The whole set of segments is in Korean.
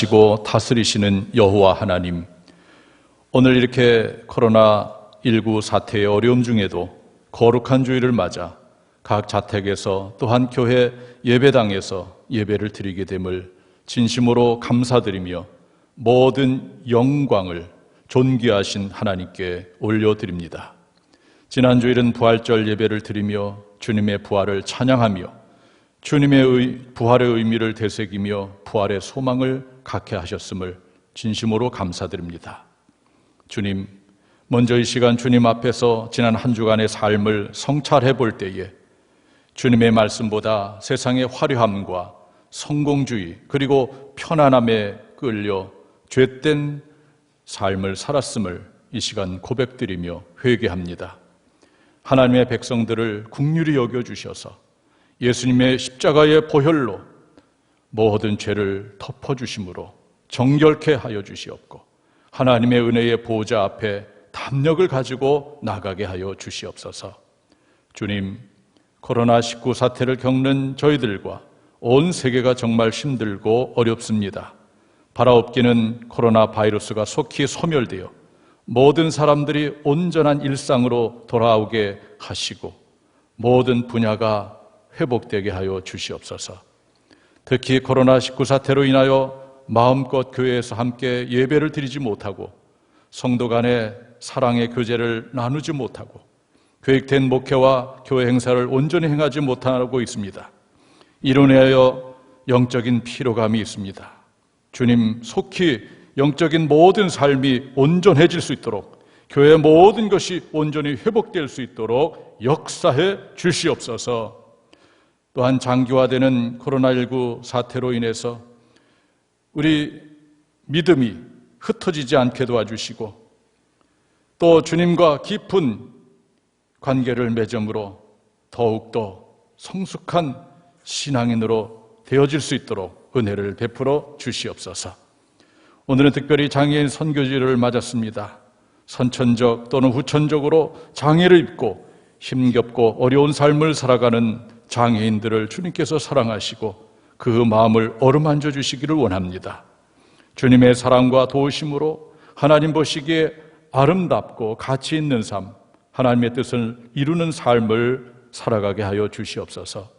전능하시고 다스리시는 여호와 하나님, 오늘 이렇게 코로나19 사태의 어려움 중에도 거룩한 주일을 맞아 각 자택에서 또한 교회 예배당에서 예배를 드리게 됨을 진심으로 감사드리며 모든 영광을 존귀하신 하나님께 올려드립니다. 지난 주일은 부활절 예배를 드리며 주님의 부활을 찬양하며 주님의 부활의 의미를 되새기며 부활의 소망을 갖게 하셨음을 진심으로 감사드립니다. 주님, 먼저 이 시간 주님 앞에서 지난 한 주간의 삶을 성찰해 볼 때에 주님의 말씀보다 세상의 화려함과 성공주의 그리고 편안함에 끌려 죄된 삶을 살았음을 이 시간 고백드리며 회개합니다. 하나님의 백성들을 긍휼히 여겨주셔서 예수님의 십자가의 보혈로 모든 죄를 덮어주심으로 정결케 하여 주시옵고 하나님의 은혜의 보좌 앞에 담력을 가지고 나가게 하여 주시옵소서. 주님, 코로나19 사태를 겪는 저희들과 온 세계가 정말 힘들고 어렵습니다. 바라옵기는 코로나 바이러스가 속히 소멸되어 모든 사람들이 온전한 일상으로 돌아오게 하시고 모든 분야가 회복되게 하여 주시옵소서. 특히 코로나19 사태로 인하여 마음껏 교회에서 함께 예배를 드리지 못하고 성도 간의 사랑의 교제를 나누지 못하고 계획된 목회와 교회 행사를 온전히 행하지 못하고 있습니다. 이로 인하여 영적인 피로감이 있습니다. 주님, 속히 영적인 모든 삶이 온전해질 수 있도록 교회의 모든 것이 온전히 회복될 수 있도록 역사해 주시옵소서. 또한 장기화되는 코로나19 사태로 인해서 우리 믿음이 흩어지지 않게 도와주시고 또 주님과 깊은 관계를 맺음으로 더욱더 성숙한 신앙인으로 되어질 수 있도록 은혜를 베풀어 주시옵소서. 오늘은 특별히 장애인 선교지를 맞았습니다. 선천적 또는 후천적으로 장애를 입고 힘겹고 어려운 삶을 살아가는 장애인들을 주님께서 사랑하시고 그 마음을 어루만져 주시기를 원합니다. 주님의 사랑과 도우심으로 하나님 보시기에 아름답고 가치 있는 삶, 하나님의 뜻을 이루는 삶을 살아가게 하여 주시옵소서.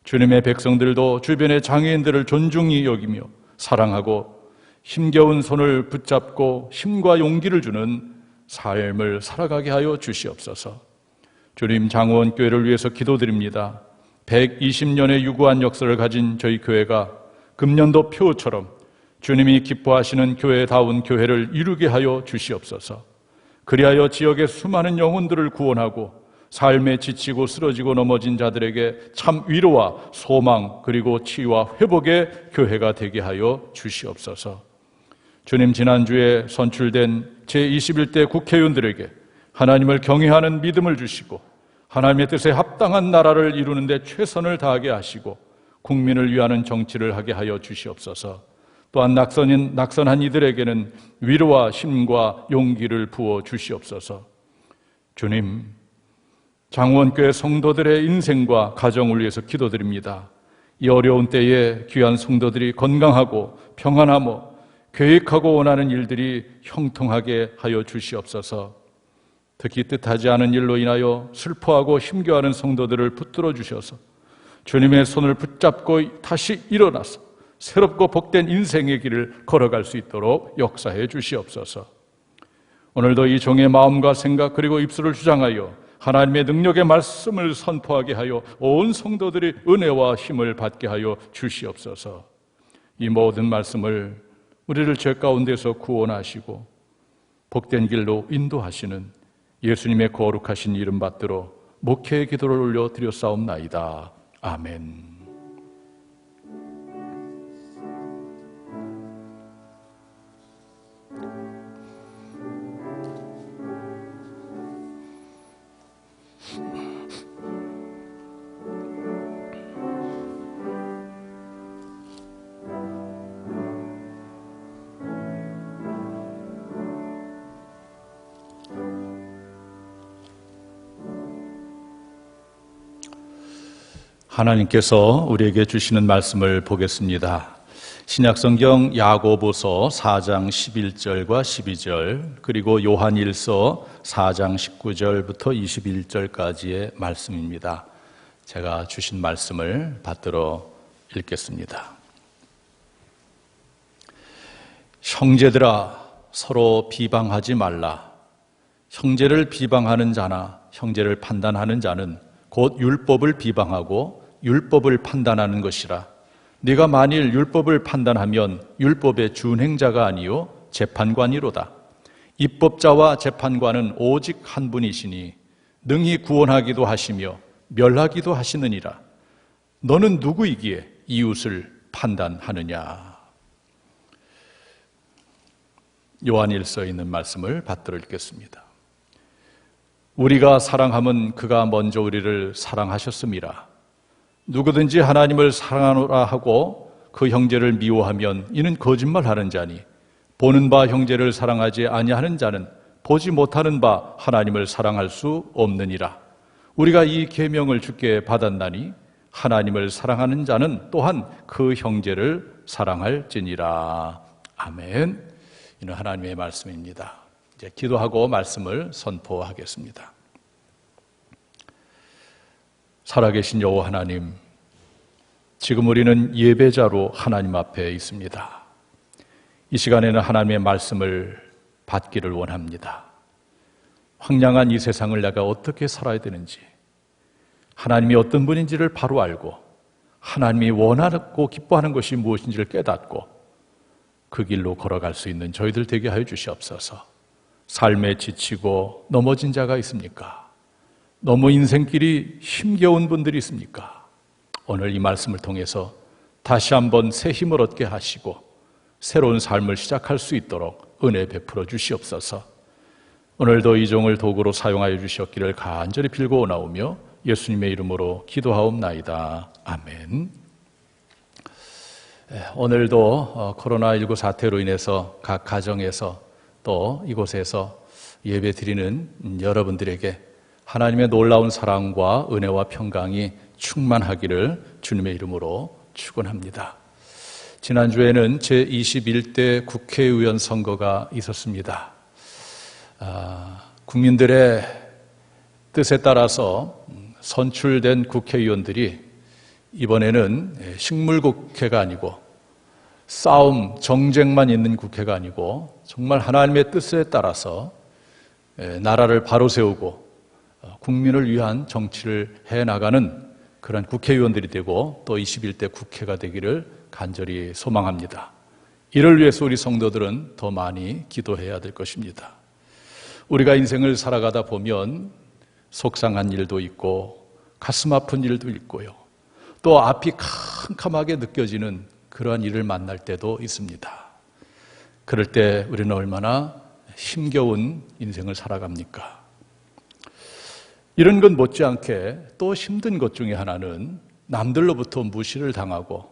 주님의 백성들도 주변의 장애인들을 존중히 여기며 사랑하고 힘겨운 손을 붙잡고 힘과 용기를 주는 삶을 살아가게 하여 주시옵소서. 주님, 장호원교회를 위해서 기도드립니다. 120년의 유구한 역사를 가진 저희 교회가 금년도 표처럼 주님이 기뻐하시는 교회다운 교회를 이루게 하여 주시옵소서. 그리하여 지역의 수많은 영혼들을 구원하고 삶에 지치고 쓰러지고 넘어진 자들에게 참 위로와 소망 그리고 치유와 회복의 교회가 되게 하여 주시옵소서. 주님, 지난주에 선출된 제21대 국회의원들에게 하나님을 경외하는 믿음을 주시고 하나님의 뜻에 합당한 나라를 이루는 데 최선을 다하게 하시고 국민을 위하는 정치를 하게 하여 주시옵소서. 또한 낙선한 이들에게는 위로와 힘과 용기를 부어 주시옵소서. 주님, 장원교회 성도들의 인생과 가정을 위해서 기도드립니다. 이 어려운 때에 귀한 성도들이 건강하고 평안하며 계획하고 원하는 일들이 형통하게 하여 주시옵소서. 특히 뜻하지 않은 일로 인하여 슬퍼하고 힘겨워하는 성도들을 붙들어 주셔서 주님의 손을 붙잡고 다시 일어나서 새롭고 복된 인생의 길을 걸어갈 수 있도록 역사해 주시옵소서. 오늘도 이 종의 마음과 생각 그리고 입술을 주장하여 하나님의 능력의 말씀을 선포하게 하여 온 성도들이 은혜와 힘을 받게 하여 주시옵소서. 이 모든 말씀을 우리를 죄 가운데서 구원하시고 복된 길로 인도하시는 예수님의 거룩하신 이름 받들어 목회의 기도를 올려 드렸사옵나이다. 아멘. 하나님께서 우리에게 주시는 말씀을 보겠습니다. 신약성경 야고보서 4장 11절과 12절, 그리고 요한일서 4장 19절부터 21절까지의 말씀입니다. 제가 주신 말씀을 받들어 읽겠습니다. 형제들아, 서로 비방하지 말라. 형제를 비방하는 자나 형제를 판단하는 자는 곧 율법을 비방하고 율법을 판단하는 것이라. 네가 만일 율법을 판단하면 율법의 준행자가 아니요 재판관이로다. 입법자와 재판관은 오직 한 분이시니 능히 구원하기도 하시며 멸하기도 하시느니라. 너는 누구이기에 이웃을 판단하느냐. 요한일서에 있는 말씀을 받들어 읽겠습니다. 우리가 사랑함은 그가 먼저 우리를 사랑하셨음이라. 누구든지 하나님을 사랑하노라 하고 그 형제를 미워하면 이는 거짓말하는 자니 보는 바 형제를 사랑하지 아니하는 자는 보지 못하는 바 하나님을 사랑할 수 없느니라. 우리가 이 계명을 주께 받았나니 하나님을 사랑하는 자는 또한 그 형제를 사랑할지니라. 아멘. 이는 하나님의 말씀입니다. 이제 기도하고 말씀을 선포하겠습니다. 살아계신 여호와 하나님, 지금 우리는 예배자로 하나님 앞에 있습니다. 이 시간에는 하나님의 말씀을 받기를 원합니다. 황량한 이 세상을 내가 어떻게 살아야 되는지, 하나님이 어떤 분인지를 바로 알고 하나님이 원하고 기뻐하는 것이 무엇인지를 깨닫고 그 길로 걸어갈 수 있는 저희들 되게 하여 주시옵소서. 삶에 지치고 넘어진 자가 있습니까? 너무 인생길이 힘겨운 분들이 있습니까? 오늘 이 말씀을 통해서 다시 한번 새 힘을 얻게 하시고 새로운 삶을 시작할 수 있도록 은혜 베풀어 주시옵소서. 오늘도 이 종을 도구로 사용하여 주셨기를 간절히 빌고 나오며 예수님의 이름으로 기도하옵나이다. 아멘. 오늘도 코로나19 사태로 인해서 각 가정에서 또 이곳에서 예배 드리는 여러분들에게 하나님의 놀라운 사랑과 은혜와 평강이 충만하기를 주님의 이름으로 축원합니다. 지난주에는 제21대 국회의원 선거가 있었습니다. 국민들의 뜻에 따라서 선출된 국회의원들이 이번에는 식물국회가 아니고 싸움, 정쟁만 있는 국회가 아니고 정말 하나님의 뜻에 따라서 나라를 바로 세우고 국민을 위한 정치를 해나가는 그런 국회의원들이 되고 또 21대 국회가 되기를 간절히 소망합니다. 이를 위해서 우리 성도들은 더 많이 기도해야 될 것입니다. 우리가 인생을 살아가다 보면 속상한 일도 있고 가슴 아픈 일도 있고요. 또 앞이 캄캄하게 느껴지는 그러한 일을 만날 때도 있습니다. 그럴 때 우리는 얼마나 힘겨운 인생을 살아갑니까? 이런 것 못지않게 또 힘든 것 중에 하나는 남들로부터 무시를 당하고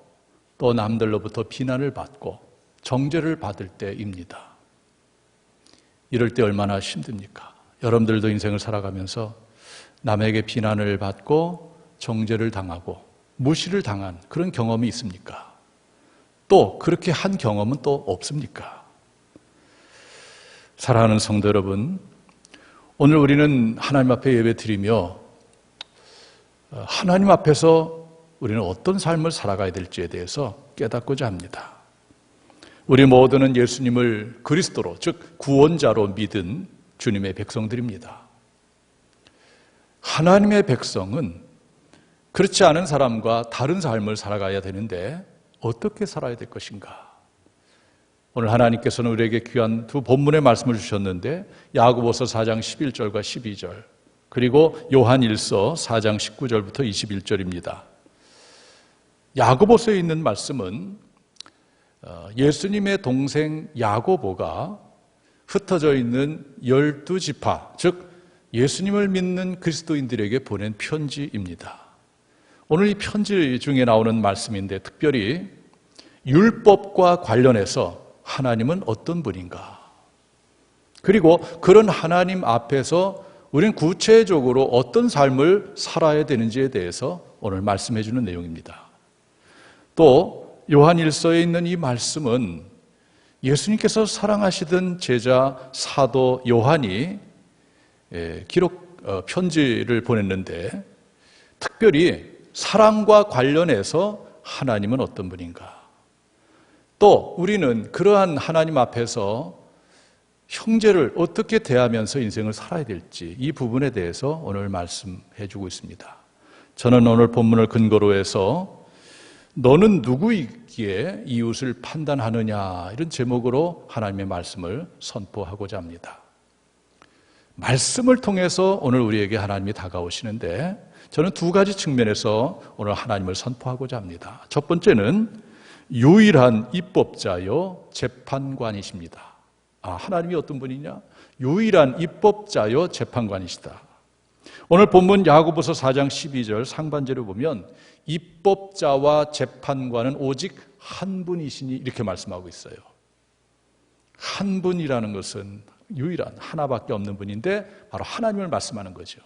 또 남들로부터 비난을 받고 정죄를 받을 때입니다. 이럴 때 얼마나 힘듭니까? 여러분들도 인생을 살아가면서 남에게 비난을 받고 정죄를 당하고 무시를 당한 그런 경험이 있습니까? 또 그렇게 한 경험은 또 없습니까? 사랑하는 성도 여러분, 오늘 우리는 하나님 앞에 예배드리며 하나님 앞에서 우리는 어떤 삶을 살아가야 될지에 대해서 깨닫고자 합니다. 우리 모두는 예수님을 그리스도로, 즉 구원자로 믿은 주님의 백성들입니다. 하나님의 백성은 그렇지 않은 사람과 다른 삶을 살아가야 되는데 어떻게 살아야 될 것인가? 오늘 하나님께서는 우리에게 귀한 두 본문의 말씀을 주셨는데 야고보서 4장 11절과 12절 그리고 요한일서 4장 19절부터 21절입니다. 야고보서에 있는 말씀은 예수님의 동생 야고보가 흩어져 있는 12지파, 즉 예수님을 믿는 그리스도인들에게 보낸 편지입니다. 오늘 이 편지 중에 나오는 말씀인데 특별히 율법과 관련해서 하나님은 어떤 분인가? 그리고 그런 하나님 앞에서 우리는 구체적으로 어떤 삶을 살아야 되는지에 대해서 오늘 말씀해 주는 내용입니다. 또 요한일서에 있는 이 말씀은 예수님께서 사랑하시던 제자 사도 요한이 편지를 보냈는데, 특별히 사랑과 관련해서 하나님은 어떤 분인가, 또 우리는 그러한 하나님 앞에서 형제를 어떻게 대하면서 인생을 살아야 될지, 이 부분에 대해서 오늘 말씀해 주고 있습니다. 저는 오늘 본문을 근거로 해서 너는 누구이기에 이웃을 판단하느냐, 이런 제목으로 하나님의 말씀을 선포하고자 합니다. 말씀을 통해서 오늘 우리에게 하나님이 다가오시는데, 저는 두 가지 측면에서 오늘 하나님을 선포하고자 합니다. 첫 번째는 유일한 입법자요 재판관이십니다. 하나님이 어떤 분이냐? 유일한 입법자요 재판관이시다. 오늘 본문 야고보서 4장 12절 상반절을 보면 입법자와 재판관은 오직 한 분이시니, 이렇게 말씀하고 있어요. 한 분이라는 것은 유일한 하나밖에 없는 분인데 바로 하나님을 말씀하는 거죠.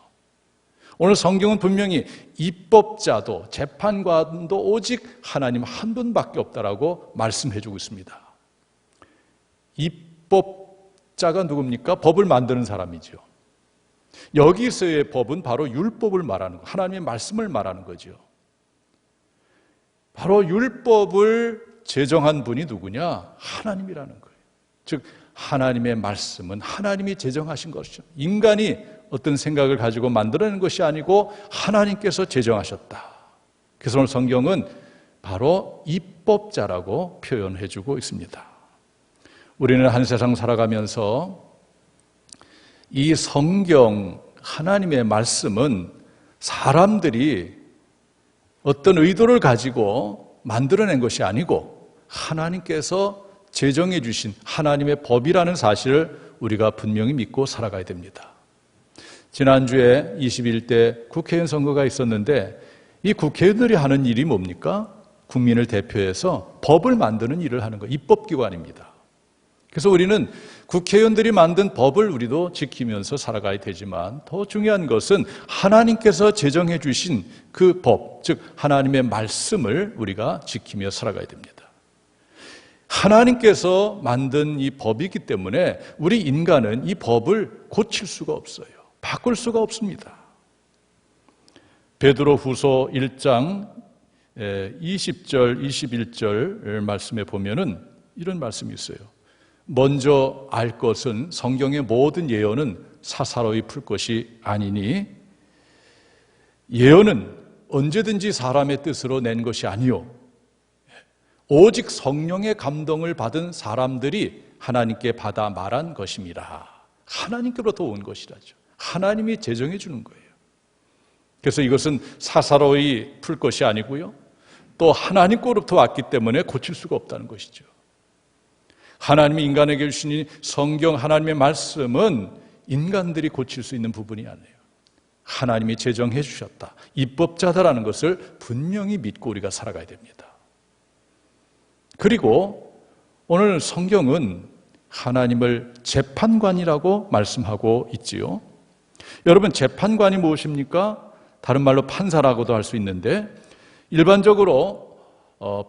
오늘 성경은 분명히 입법자도 재판관도 오직 하나님 한 분밖에 없다라고 말씀해 주고 있습니다. 입법자가 누굽니까? 법을 만드는 사람이죠. 여기서의 법은 바로 율법을 말하는 거, 하나님의 말씀을 말하는 거죠. 바로 율법을 제정한 분이 누구냐? 하나님이라는 거예요. 즉 하나님의 말씀은 하나님이 제정하신 것이죠. 인간이 어떤 생각을 가지고 만들어낸 것이 아니고 하나님께서 제정하셨다. 그래서 오늘 성경은 바로 입법자라고 표현해주고 있습니다. 우리는 한 세상 살아가면서 이 성경, 하나님의 말씀은 사람들이 어떤 의도를 가지고 만들어낸 것이 아니고 하나님께서 제정해 주신 하나님의 법이라는 사실을 우리가 분명히 믿고 살아가야 됩니다. 지난주에 21대 국회의원 선거가 있었는데, 이 국회의원들이 하는 일이 뭡니까? 국민을 대표해서 법을 만드는 일을 하는 거예요. 입법기관입니다. 그래서 우리는 국회의원들이 만든 법을 우리도 지키면서 살아가야 되지만, 더 중요한 것은 하나님께서 제정해 주신 그 법, 즉 하나님의 말씀을 우리가 지키며 살아가야 됩니다. 하나님께서 만든 이 법이기 때문에 우리 인간은 이 법을 고칠 수가 없어요. 바꿀 수가 없습니다. 베드로 후서 1장 20절, 21절 말씀에 보면은 이런 말씀이 있어요. 먼저 알 것은 성경의 모든 예언은 사사로이 풀 것이 아니니, 예언은 언제든지 사람의 뜻으로 낸 것이 아니요 오직 성령의 감동을 받은 사람들이 하나님께 받아 말한 것임이라. 하나님께로부터 온 것이라죠. 하나님이 제정해 주는 거예요. 그래서 이것은 사사로이 풀 것이 아니고요, 또 하나님께로부터 왔기 때문에 고칠 수가 없다는 것이죠. 하나님이 인간에게 주신 이 성경, 하나님의 말씀은 인간들이 고칠 수 있는 부분이 아니에요. 하나님이 제정해 주셨다, 입법자다라는 것을 분명히 믿고 우리가 살아가야 됩니다. 그리고 오늘 성경은 하나님을 재판관이라고 말씀하고 있지요. 여러분, 재판관이 무엇입니까? 다른 말로 판사라고도 할 수 있는데, 일반적으로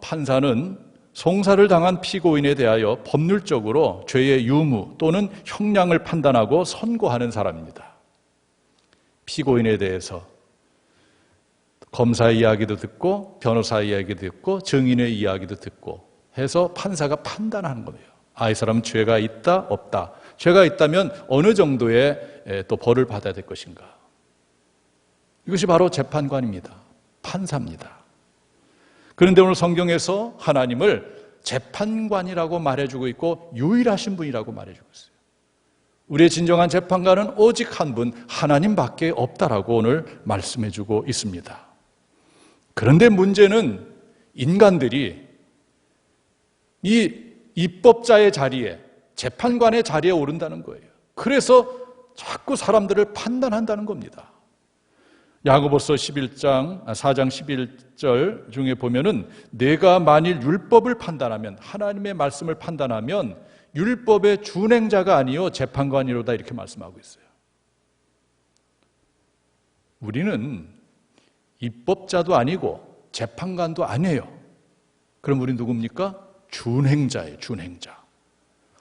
판사는 송사를 당한 피고인에 대하여 법률적으로 죄의 유무 또는 형량을 판단하고 선고하는 사람입니다. 피고인에 대해서 검사의 이야기도 듣고 변호사의 이야기도 듣고 증인의 이야기도 듣고 해서 판사가 판단하는 거예요. 이 사람은 죄가 있다, 없다. 죄가 있다면 어느 정도의 또 벌을 받아야 될 것인가. 이것이 바로 재판관입니다. 판사입니다. 그런데 오늘 성경에서 하나님을 재판관이라고 말해주고 있고 유일하신 분이라고 말해주고 있어요. 우리의 진정한 재판관은 오직 한 분, 하나님밖에 없다라고 오늘 말씀해주고 있습니다. 그런데 문제는 인간들이 이 입법자의 자리에, 재판관의 자리에 오른다는 거예요. 그래서 자꾸 사람들을 판단한다는 겁니다. 야고보서 4장 11절 중에 보면은 내가 만일 율법을 판단하면, 하나님의 말씀을 판단하면 율법의 준행자가 아니요 재판관이로다, 이렇게 말씀하고 있어요. 우리는 입법자도 아니고 재판관도 아니에요. 그럼 우리 누굽니까? 준행자예요. 준행자.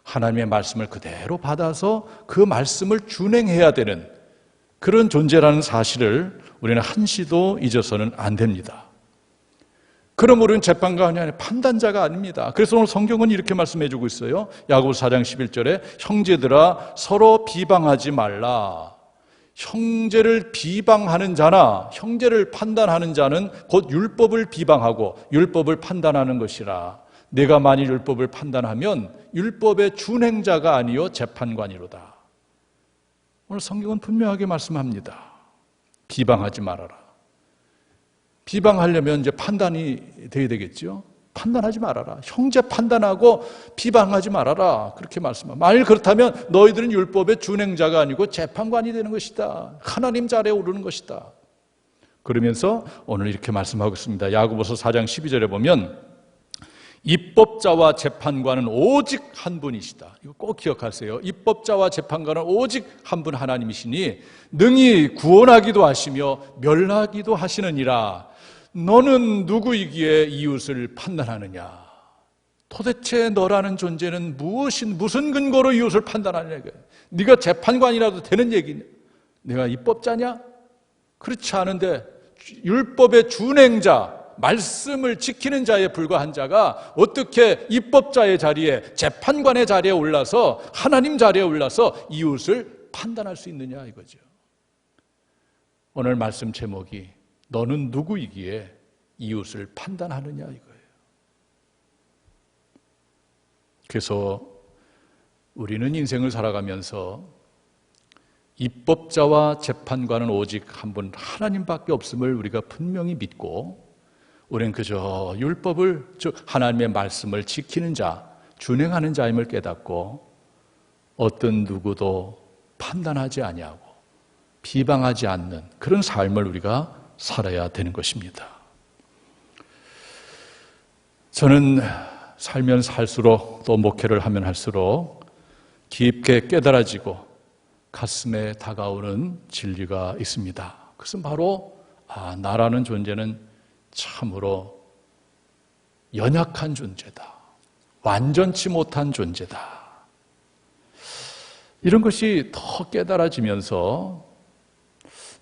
하나님의 말씀을 그대로 받아서 그 말씀을 준행해야 되는 그런 존재라는 사실을 우리는 한시도 잊어서는 안 됩니다. 그럼 우리는 재판관이 아니라 판단자가 아닙니다. 그래서 오늘 성경은 이렇게 말씀해 주고 있어요. 야고보서 4장 11절에 형제들아 서로 비방하지 말라. 형제를 비방하는 자나 형제를 판단하는 자는 곧 율법을 비방하고 율법을 판단하는 것이라. 내가 만일 율법을 판단하면 율법의 준행자가 아니요 재판관이로다. 오늘 성경은 분명하게 말씀합니다. 비방하지 말아라. 비방하려면 이제 판단이 돼야 되겠죠. 판단하지 말아라. 형제 판단하고 비방하지 말아라. 그렇게 말씀합니다. 만일 그렇다면 너희들은 율법의 준행자가 아니고 재판관이 되는 것이다. 하나님 자리에 오르는 것이다. 그러면서 오늘 이렇게 말씀하고 있습니다. 야고보서 4장 12절에 보면 입법자와 재판관은 오직 한 분이시다. 이거 꼭 기억하세요. 입법자와 재판관은 오직 한 분 하나님이시니 능히 구원하기도 하시며 멸하기도 하시느니라. 너는 누구이기에 이웃을 판단하느냐? 도대체 너라는 존재는 무슨 근거로 이웃을 판단하느냐? 네가 재판관이라도 되는 얘기냐? 내가 입법자냐? 그렇지 않은데 율법의 준행자, 말씀을 지키는 자에 불과한 자가 어떻게 입법자의 자리에, 재판관의 자리에 올라서 하나님 자리에 올라서 이웃을 판단할 수 있느냐 이거죠. 오늘 말씀 제목이 너는 누구이기에 이웃을 판단하느냐 이거예요. 그래서 우리는 인생을 살아가면서 입법자와 재판관은 오직 한 분 하나님밖에 없음을 우리가 분명히 믿고 우리는 그저 율법을, 즉 하나님의 말씀을 지키는 자, 준행하는 자임을 깨닫고 어떤 누구도 판단하지 아니하고 비방하지 않는 그런 삶을 우리가 살아야 되는 것입니다. 저는 살면 살수록 또 목회를 하면 할수록 깊게 깨달아지고 가슴에 다가오는 진리가 있습니다. 그것은 바로 나라는 존재는 참으로 연약한 존재다. 완전치 못한 존재다. 이런 것이 더 깨달아지면서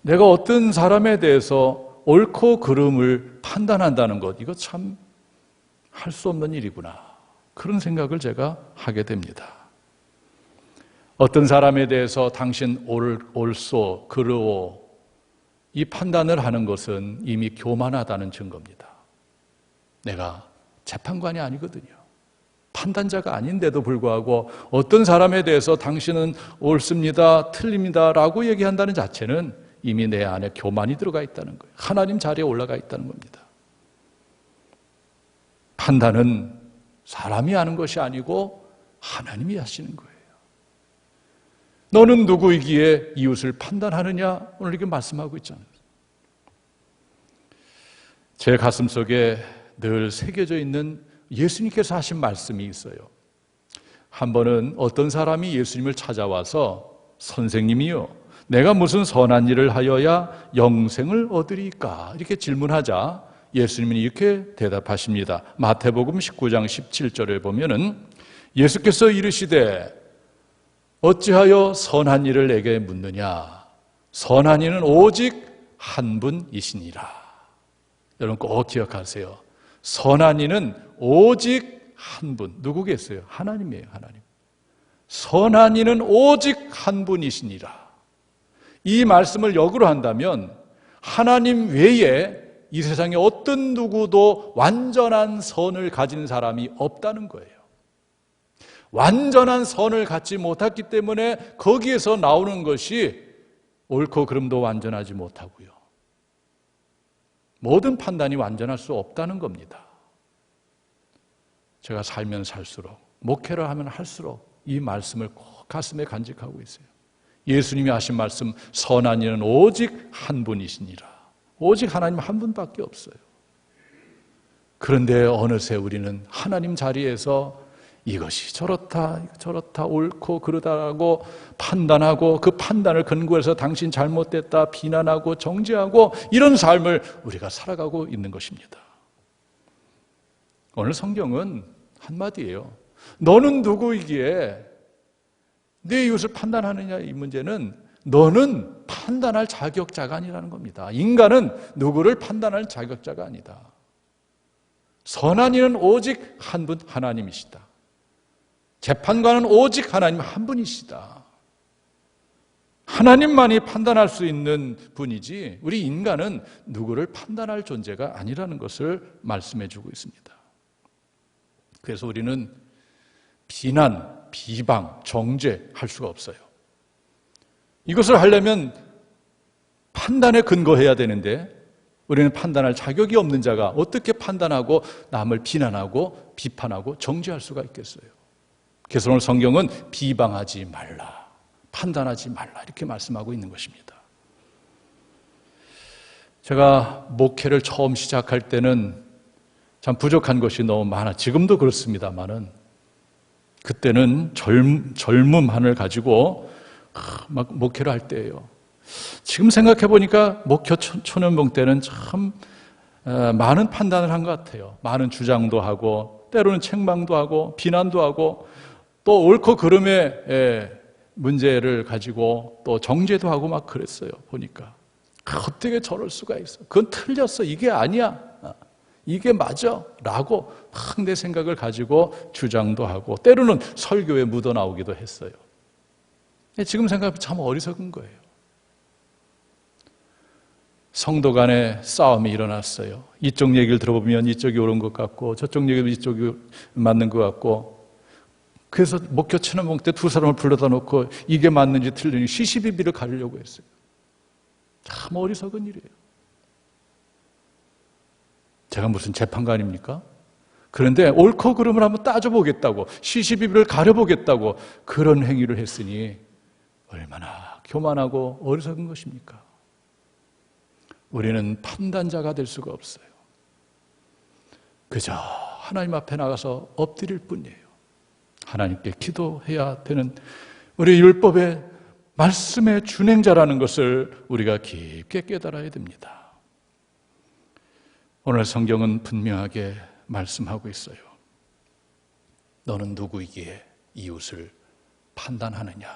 내가 어떤 사람에 대해서 옳고 그름을 판단한다는 것, 이거 참 할 수 없는 일이구나. 그런 생각을 제가 하게 됩니다. 어떤 사람에 대해서 당신 옳소, 그르오 이 판단을 하는 것은 이미 교만하다는 증거입니다. 내가 재판관이 아니거든요. 판단자가 아닌데도 불구하고 어떤 사람에 대해서 당신은 옳습니다, 틀립니다 라고 얘기한다는 자체는 이미 내 안에 교만이 들어가 있다는 거예요. 하나님 자리에 올라가 있다는 겁니다. 판단은 사람이 하는 것이 아니고 하나님이 하시는 거예요. 너는 누구이기에 이웃을 판단하느냐? 오늘 이렇게 말씀하고 있잖아요. 제 가슴속에 늘 새겨져 있는 예수님께서 하신 말씀이 있어요. 한 번은 어떤 사람이 예수님을 찾아와서 선생님이요, 내가 무슨 선한 일을 하여야 영생을 얻으리까? 이렇게 질문하자 예수님은 이렇게 대답하십니다. 마태복음 19장 17절에 보면은 예수께서 이르시되 어찌하여 선한 일을 내게 묻느냐? 선한 이는 오직 한 분이시니라. 여러분 꼭 기억하세요. 선한 이는 오직 한 분. 누구겠어요? 하나님이에요. 하나님. 선한 이는 오직 한 분이시니라. 이 말씀을 역으로 한다면 하나님 외에 이 세상에 어떤 누구도 완전한 선을 가진 사람이 없다는 거예요. 완전한 선을 갖지 못했기 때문에 거기에서 나오는 것이 옳고 그름도 완전하지 못하고요. 모든 판단이 완전할 수 없다는 겁니다. 제가 살면 살수록, 목회를 하면 할수록 이 말씀을 꼭 가슴에 간직하고 있어요. 예수님이 하신 말씀, 선한 이는 오직 한 분이시니라. 오직 하나님 한 분밖에 없어요. 그런데 어느새 우리는 하나님 자리에서 이것이 저렇다 옳고 그르다라고 판단하고 그 판단을 근거해서 당신 잘못됐다 비난하고 정죄하고 이런 삶을 우리가 살아가고 있는 것입니다. 오늘 성경은 한마디예요. 너는 누구이기에 네 이웃을 판단하느냐, 이 문제는 너는 판단할 자격자가 아니라는 겁니다. 인간은 누구를 판단할 자격자가 아니다. 선한 이는 오직 한 분, 하나님이시다. 재판관은 오직 하나님 한 분이시다. 하나님만이 판단할 수 있는 분이지 우리 인간은 누구를 판단할 존재가 아니라는 것을 말씀해 주고 있습니다. 그래서 우리는 비난, 비방, 정죄할 수가 없어요. 이것을 하려면 판단에 근거해야 되는데 우리는 판단할 자격이 없는 자가 어떻게 판단하고 남을 비난하고 비판하고 정죄할 수가 있겠어요. 그래서 오늘 성경은 비방하지 말라, 판단하지 말라 이렇게 말씀하고 있는 것입니다. 제가 목회를 처음 시작할 때는 참 부족한 것이 너무 많아. 지금도 그렇습니다만은 그때는 젊음한을 가지고 막 목회를 할 때예요. 지금 생각해 보니까 목회 초년봉 때는 참 많은 판단을 한 것 같아요. 많은 주장도 하고 때로는 책망도 하고 비난도 하고 또 옳고 그름의 문제를 가지고 또 정죄도 하고 막 그랬어요. 보니까 어떻게 저럴 수가 있어? 그건 틀렸어. 이게 아니야. 이게 맞아. 라고 막 내 생각을 가지고 주장도 하고 때로는 설교에 묻어나오기도 했어요. 지금 생각하면 참 어리석은 거예요. 성도 간에 싸움이 일어났어요. 이쪽 얘기를 들어보면 이쪽이 옳은 것 같고 저쪽 얘기도 이쪽이 맞는 것 같고 그래서 목표 천원봉 때 두 사람을 불러다 놓고 이게 맞는지 틀린지 시시비비를 가리려고 했어요. 참 어리석은 일이에요. 제가 무슨 재판관입니까? 그런데 옳고 그름을 한번 따져보겠다고 시시비비를 가려보겠다고 그런 행위를 했으니 얼마나 교만하고 어리석은 것입니까? 우리는 판단자가 될 수가 없어요. 그저 하나님 앞에 나가서 엎드릴 뿐이에요. 하나님께 기도해야 되는 우리 율법의 말씀의 준행자라는 것을 우리가 깊게 깨달아야 됩니다. 오늘 성경은 분명하게 말씀하고 있어요. 너는 누구이기에 이웃을 판단하느냐?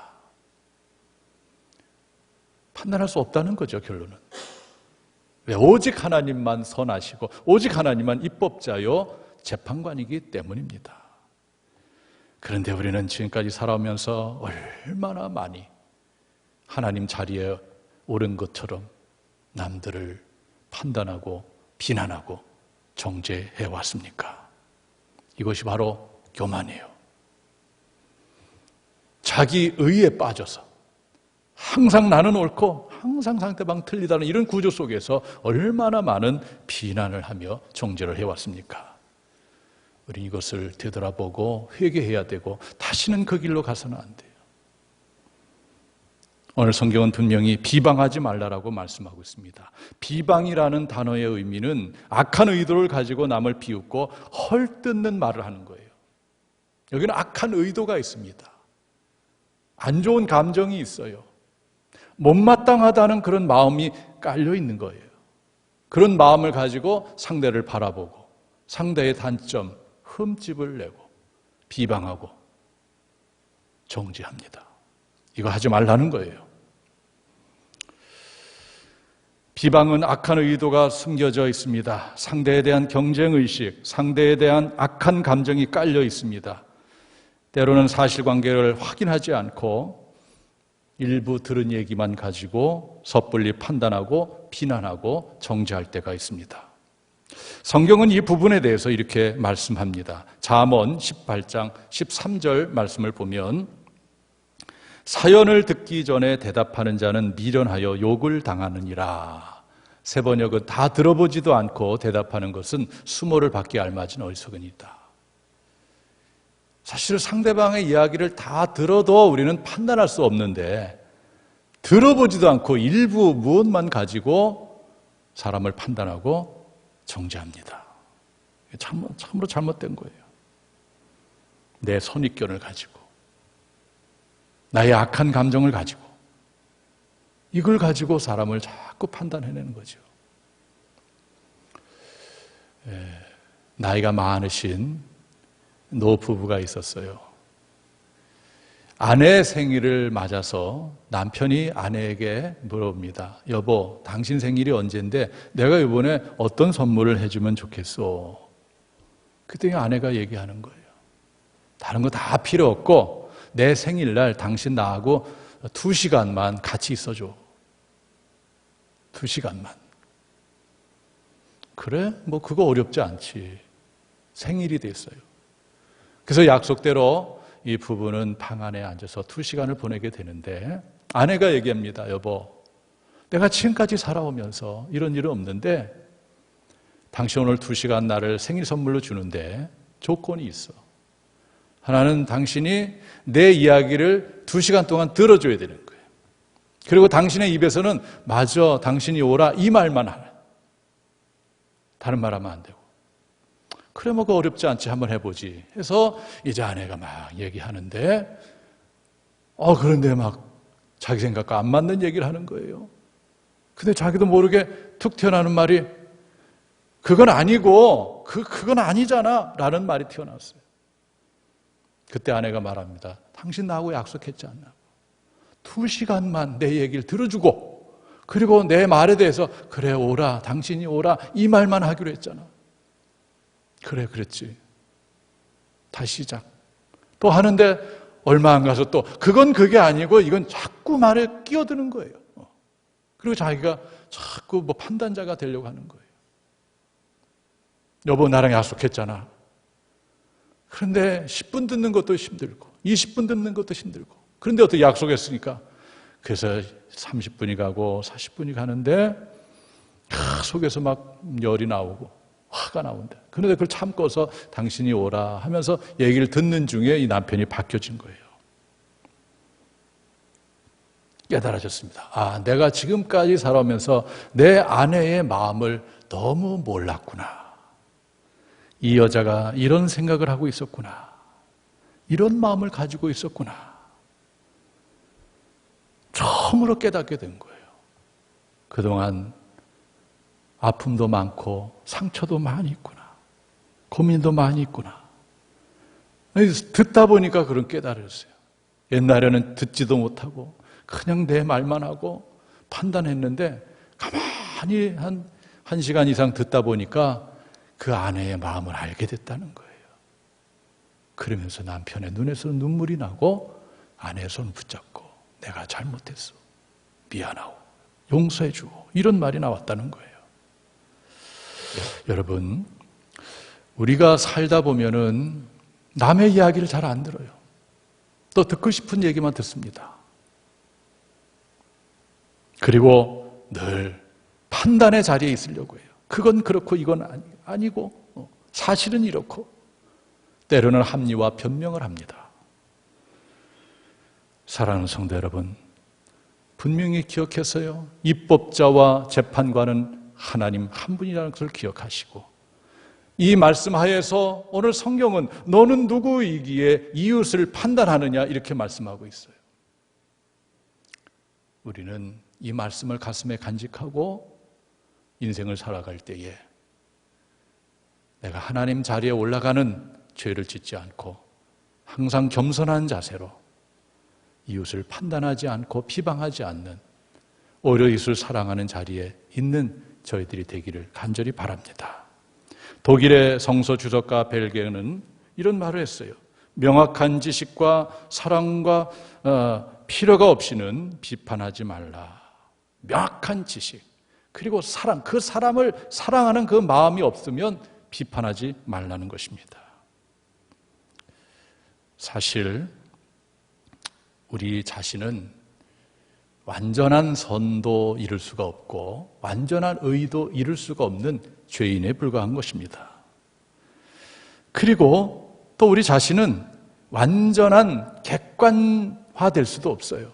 판단할 수 없다는 거죠, 결론은. 왜? 오직 하나님만 선하시고 오직 하나님만 입법자요 재판관이기 때문입니다. 그런데 우리는 지금까지 살아오면서 얼마나 많이 하나님 자리에 오른 것처럼 남들을 판단하고 비난하고 정죄해 왔습니까? 이것이 바로 교만이에요. 자기 의에 빠져서 항상 나는 옳고 항상 상대방 틀리다는 이런 구조 속에서 얼마나 많은 비난을 하며 정죄를 해왔습니까? 우리 이것을 되돌아보고 회개해야 되고 다시는 그 길로 가서는 안 돼요. 오늘 성경은 분명히 비방하지 말라라고 말씀하고 있습니다. 비방이라는 단어의 의미는 악한 의도를 가지고 남을 비웃고 헐뜯는 말을 하는 거예요. 여기는 악한 의도가 있습니다. 안 좋은 감정이 있어요. 못마땅하다는 그런 마음이 깔려 있는 거예요. 그런 마음을 가지고 상대를 바라보고 상대의 단점, 흠집을 내고 비방하고 정죄합니다. 이거 하지 말라는 거예요. 비방은 악한 의도가 숨겨져 있습니다. 상대에 대한 경쟁의식, 상대에 대한 악한 감정이 깔려 있습니다. 때로는 사실관계를 확인하지 않고 일부 들은 얘기만 가지고 섣불리 판단하고 비난하고 정죄할 때가 있습니다. 성경은 이 부분에 대해서 이렇게 말씀합니다. 잠언 18장 13절 말씀을 보면 사연을 듣기 전에 대답하는 자는 미련하여 욕을 당하느니라. 세 번역은 다 들어보지도 않고 대답하는 것은 수모를 받기에 알맞은 어리석은이다. 사실 상대방의 이야기를 다 들어도 우리는 판단할 수 없는데 들어보지도 않고 일부 무엇만 가지고 사람을 판단하고 정죄합니다. 참으로 잘못된 거예요. 내 선입견을 가지고 나의 악한 감정을 가지고 이걸 가지고 사람을 자꾸 판단해내는 거죠. 나이가 많으신 노부부가 있었어요. 아내 생일을 맞아서 남편이 아내에게 물어봅니다. 여보, 당신 생일이 언젠데 내가 이번에 어떤 선물을 해주면 좋겠어? 그랬더니 아내가 얘기하는 거예요. 다른 거 다 필요 없고 내 생일날 당신 나하고 2시간만 같이 있어줘. 2시간만. 그래? 뭐 그거 어렵지 않지. 생일이 됐어요. 그래서 약속대로 이 부부는 방 안에 앉아서 2시간을 보내게 되는데 아내가 얘기합니다. 여보, 내가 지금까지 살아오면서 이런 일은 없는데 당신 오늘 2시간 나를 생일 선물로 주는데 조건이 있어. 하나는 당신이 내 이야기를 2시간 동안 들어줘야 되는 거예요. 그리고 당신의 입에서는 맞아, 당신이 오라 이 말만 하라. 다른 말 하면 안 되고. 그래 뭐 그 어렵지 않지, 한번 해보지 해서 이제 아내가 막 얘기하는데 그런데 막 자기 생각과 안 맞는 얘기를 하는 거예요. 근데 자기도 모르게 툭 튀어나오는 말이 그건 아니고 그건 아니잖아 라는 말이 튀어나왔어요. 그때 아내가 말합니다. 당신 나하고 약속했지 않나? 2시간만 내 얘기를 들어주고 그리고 내 말에 대해서 그래 오라, 당신이 오라 이 말만 하기로 했잖아. 그래 그랬지. 다시 시작. 또 하는데 얼마 안 가서 또 그건 그게 아니고 이건 자꾸 말에 끼어드는 거예요. 그리고 자기가 자꾸 뭐 판단자가 되려고 하는 거예요. 여보 나랑 약속했잖아. 그런데 10분 듣는 것도 힘들고 20분 듣는 것도 힘들고 그런데 어떻게 약속했으니까 그래서 30분이 가고 40분이 가는데 속에서 막 열이 나오고 화가 나온다. 그런데 그걸 참고서 당신이 오라 하면서 얘기를 듣는 중에 이 남편이 바뀌어진 거예요. 깨달아졌습니다. 내가 지금까지 살아오면서 내 아내의 마음을 너무 몰랐구나. 이 여자가 이런 생각을 하고 있었구나. 이런 마음을 가지고 있었구나. 처음으로 깨닫게 된 거예요. 그동안 아픔도 많고 상처도 많이 있구나. 고민도 많이 있구나. 듣다 보니까 그런 깨달았어요. 옛날에는 듣지도 못하고 그냥 내 말만 하고 판단했는데 가만히 한 시간 이상 듣다 보니까 그 아내의 마음을 알게 됐다는 거예요. 그러면서 남편의 눈에서 눈물이 나고 아내의 손을 붙잡고 내가 잘못했어. 미안하고 용서해 주고 이런 말이 나왔다는 거예요. 여러분, 우리가 살다 보면은 남의 이야기를 잘 안 들어요. 또 듣고 싶은 얘기만 듣습니다. 그리고 늘 판단의 자리에 있으려고 해요. 그건 그렇고 이건 아니고 사실은 이렇고 때로는 합리와 변명을 합니다. 사랑하는 성도 여러분, 분명히 기억해서요. 입법자와 재판관은 하나님 한 분이라는 것을 기억하시고 이 말씀 하에서 오늘 성경은 너는 누구이기에 이웃을 판단하느냐 이렇게 말씀하고 있어요. 우리는 이 말씀을 가슴에 간직하고 인생을 살아갈 때에 내가 하나님 자리에 올라가는 죄를 짓지 않고 항상 겸손한 자세로 이웃을 판단하지 않고 비방하지 않는 오히려 이웃을 사랑하는 자리에 있는 저희들이 되기를 간절히 바랍니다. 독일의 성서 주석가 벨게는 이런 말을 했어요. 명확한 지식과 사랑과 필요가 없이는 비판하지 말라. 명확한 지식 그리고 사랑, 그 사람을 사랑하는 그 마음이 없으면 비판하지 말라는 것입니다. 사실 우리 자신은 완전한 선도 이룰 수가 없고 완전한 의도 이룰 수가 없는 죄인에 불과한 것입니다. 그리고 또 우리 자신은 완전한 객관화될 수도 없어요.